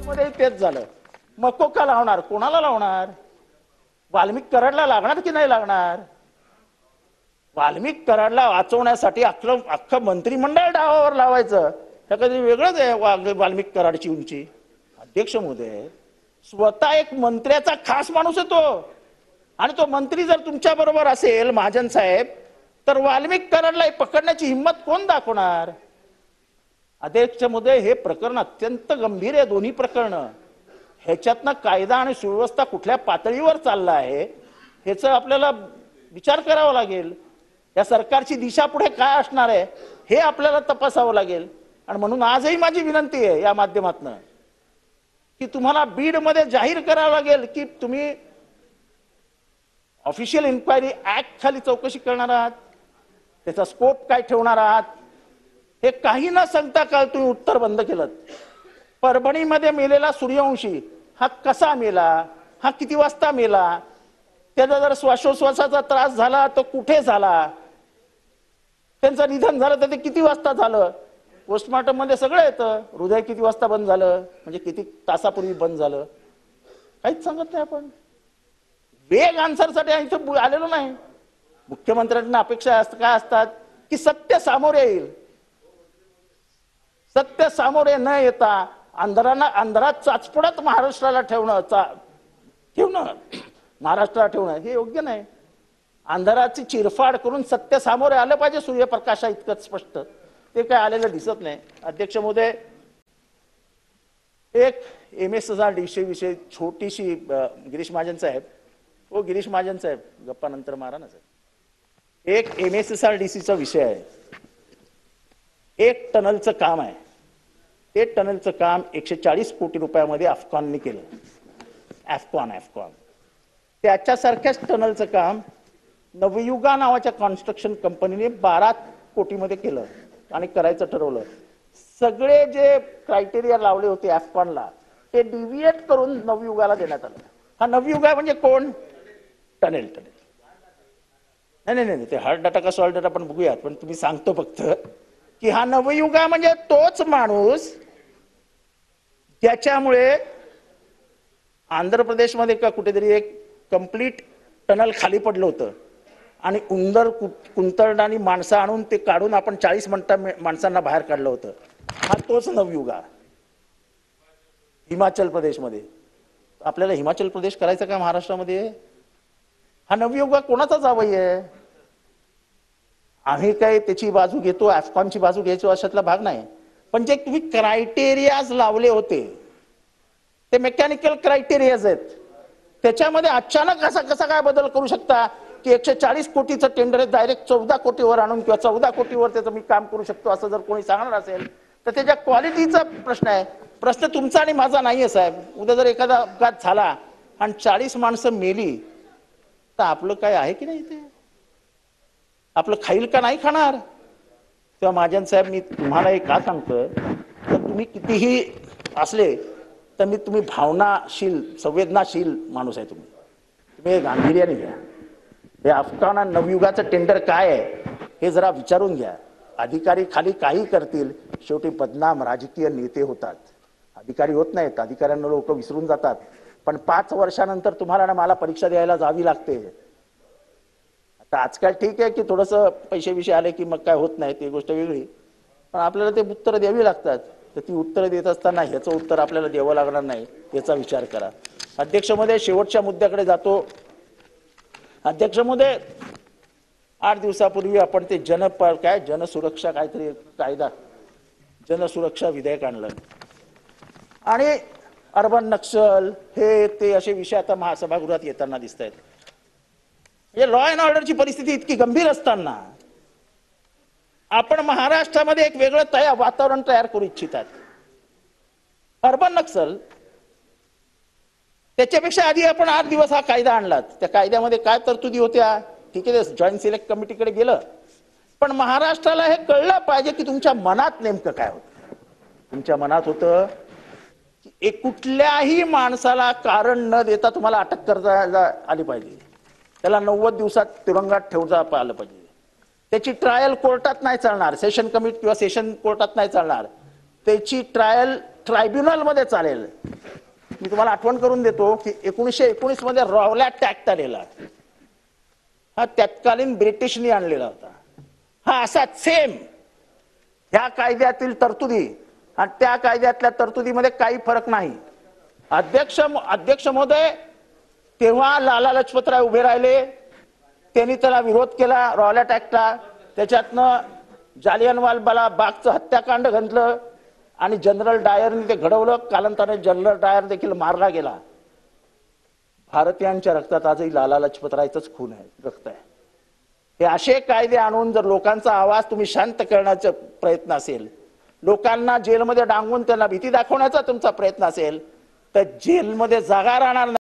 मध्ये तेच झालं. मको का लावणार, कोणाला लावणार? वाल्मिक कराडला लागणार की नाही लागणार? वाल्मिक कराडला वाचवण्यासाठी अख्खं मंत्रिमंडळ डावावर लावायचं, हे कधी वेगळंच आहे. वाल्मिक कराडची उंची. अध्यक्ष महोदय, स्वतः एक मंत्र्याचा खास माणूस आहे तो, आणि तो मंत्री जर तुमच्या बरोबर असेल महाजन साहेब, तर वाल्मिक कराडला पकडण्याची हिंमत कोण दाखवणार? अध्यक्ष महोदय, हे प्रकरण अत्यंत गंभीर आहे. दोन्ही प्रकरण ह्याच्यातनं कायदा आणि सुव्यवस्था कुठल्या पातळीवर चालला आहे ह्याचा आपल्याला विचार करावा लागेल. या सरकारची दिशा पुढे काय असणार आहे हे आपल्याला तपासावं लागेल. आणि म्हणून आजही माझी विनंती आहे या माध्यमातून की तुम्हाला बीडमध्ये जाहीर करावं लागेल की तुम्ही ऑफिशियल इन्क्वायरी ऍक्ट खाली चौकशी करणार आहात, त्याचा स्कोप काय ठेवणार आहात, हे काही न सांगता काल तुम्ही उत्तर बंद केलं. परभणीमध्ये मेलेला सूर्यवंशी हा कसा मेला, हा किती वाजता मेला, त्याचा जर श्वासोश्वासाचा त्रास झाला तर कुठे झाला, त्यांचं निधन झालं तर ते किती वाजता झालं, पोस्टमॉर्टम मध्ये सगळं येतं. हृदय किती वाजता बंद झालं, म्हणजे किती तासापूर्वी बंद झालं, काहीच सांगत नाही आपण. वेग आन्सरसाठी इथं आलेलो नाही. मुख्यमंत्र्यांना अपेक्षा काय असतात की सत्य सामोरे येईल. सत्य सामोरे न येता अंधारात चाचपडत महाराष्ट्राला महाराष्ट्राला ठेवणं हे योग्य नाही. अंधाराची चिरफाड करून सत्य सामोरे आलं पाहिजे सूर्यप्रकाशा इतकं स्पष्ट. ते काय आलेलं दिसत नाही. अध्यक्ष महोदय, एक MSRDC विषयी छोटीशी गिरीश महाजन साहेब, गिरीश महाजन साहेब गप्पा नंतर मारा ना साहेब. एक MSRDCचा विषय आहे. एक टनलचं काम आहे. ते टनलचं काम 140 कोटी रुपयामध्ये अफकॉनने केलं. अफकॉन त्याच्यासारख्याच टनलचं काम नवयुगा नावाच्या कन्स्ट्रक्शन कंपनीने 12 कोटीमध्ये केलं आणि करायचं ठरवलं. सगळे जे क्रायटेरिया लावले होते अफकॉनला ते डिव्हिएट करून नवयुगाला देण्यात आलं. हा नवयुगा म्हणजे कोण? टनेल. नाही, ते हार्ड डाटा का सॉल्ट डाटा आपण बघूयात, पण तुम्ही सांगतो फक्त की हा नवयुगा म्हणजे तोच माणूस ज्याच्यामुळे आंध्र प्रदेशमध्ये का कुठेतरी एक कंप्लीट टनल खाली पडलं होतं आणि उंदर कुंतरणानी माणसं आणून ते काढून आपण 40 माणसांना बाहेर काढलं होतं. हा तोच नवयुगा हिमाचल प्रदेशमध्ये. आपल्याला हिमाचल प्रदेश करायचं का महाराष्ट्रामध्ये? हा नवयुगा कोणाचा जावई आहे? आम्ही काय त्याची बाजू घेतो, अफकॉनची बाजू घ्यायचो अशातला भाग नाही. पण जे तुम्ही क्रायटेरियाज लावले होते ते मेकॅनिकल क्रायटेरियाज आहेत. त्याच्यामध्ये अचानक कसा काय बदल करू शकता की 140 कोटीचं टेंडर डायरेक्ट 14 कोटीवर आणून किंवा 14 कोटीवर त्याचं मी काम करू शकतो असं जर कोणी सांगणार असेल तर त्याच्या क्वालिटीचा प्रश्न आहे. प्रश्न तुमचा आणि माझा नाहीये साहेब. उद्या जर एखादा अपघात झाला आणि 40 माणसं मेली तर आपलं काय आहे की नाही? ते आपलं खाईल का नाही खाणार? तेव्हा महाजन साहेब, मी तुम्हाला एक का सांगतोय तर तुम्ही कितीही असले तर तुम्ही भावनाशील संवेदनाशील माणूस आहे. तुम्ही गांभीर्याने घ्या. हे अफगाण आणि नवयुगाचं टेंडर काय आहे हे जरा विचारून घ्या. अधिकारी खाली काही करतील, शेवटी बदनाम राजकीय नेते होतात. अधिकारी होत नाहीत. अधिकाऱ्यांना लोक विसरून जातात. पण 5 वर्षानंतर तुम्हाला ना मला परीक्षा द्यायला जावी लागते. आता आजकाल ठीक आहे की थोडंसं पैसे विषय आले की मग काय होत नाही, ती गोष्ट वेगळी. पण आपल्याला ते उत्तरं द्यावी लागतात. तर ती उत्तरं देत असताना ह्याचं उत्तर आपल्याला द्यावं लागणार नाही याचा विचार करा. अध्यक्ष महोदय, शेवटच्या मुद्द्याकडे जातो. अध्यक्ष महोदय, 8 दिवसापूर्वी आपण ते जनसुरक्षा काहीतरी कायदा, जनसुरक्षा विधेयक आणलं आणि अर्बन नक्षल हे ते असे विषय आता महासभागृहात येताना दिसत आहेत. म्हणजे लॉ अँड ऑर्डरची परिस्थिती इतकी गंभीर असताना आपण महाराष्ट्रामध्ये एक वेगळं वातावरण तयार करू इच्छितात. अर्बन नक्षल, त्याच्यापेक्षा आधी आपण 8 दिवस हा कायदा आणलात. त्या कायद्यामध्ये काय तरतुदी होत्या? ठीक आहे, जॉईंट सिलेक्ट कमिटीकडे गेलं. पण महाराष्ट्राला हे कळलं पाहिजे की तुमच्या मनात नेमकं काय होतं. तुमच्या मनात होतं की कुठल्याही माणसाला कारण न देता तुम्हाला अटक करता आली पाहिजे. त्याला 90 दिवसात तुरुंगात ठेवता आलं पाहिजे. त्याची ट्रायल कोर्टात नाही चालणार, सेशन कमिटी किंवा सेशन कोर्टात नाही चालणार. त्याची ट्रायल ट्रायब्युनल मध्ये चालेल. मी तुम्हाला आठवण करून देतो की 1919 मध्ये रॉवलॅट ऍक्ट आलेला, हा तत्कालीन ब्रिटिशनी आणलेला होता. हा असा सेम ह्या कायद्यातील तरतुदी आणि त्या कायद्यातल्या तरतुदीमध्ये काही फरक नाही. अध्यक्ष महोदय, तेव्हा लाला लजपतराय उभे राहिले, त्यांनी त्याला विरोध केला रॉवलॅट ऍक्टला, त्याच्यातनं जालियनवाला बागचं हत्याकांड घडलं आणि जनरल डायरने ते घडवलं. कालांतराने जनरल डायर देखील मारला गेला. भारतीयांच्या रक्तात आजही लाला लजपतरायचंच खून आहे, रक्त आहे. हे असे कायदे आणून जर लोकांचा आवाज तुम्ही शांत करण्याचा प्रयत्न असेल, लोकांना जेलमध्ये डांगून त्यांना भीती दाखवण्याचा तुमचा प्रयत्न असेल, तर जेलमध्ये जागा राहणार नाही.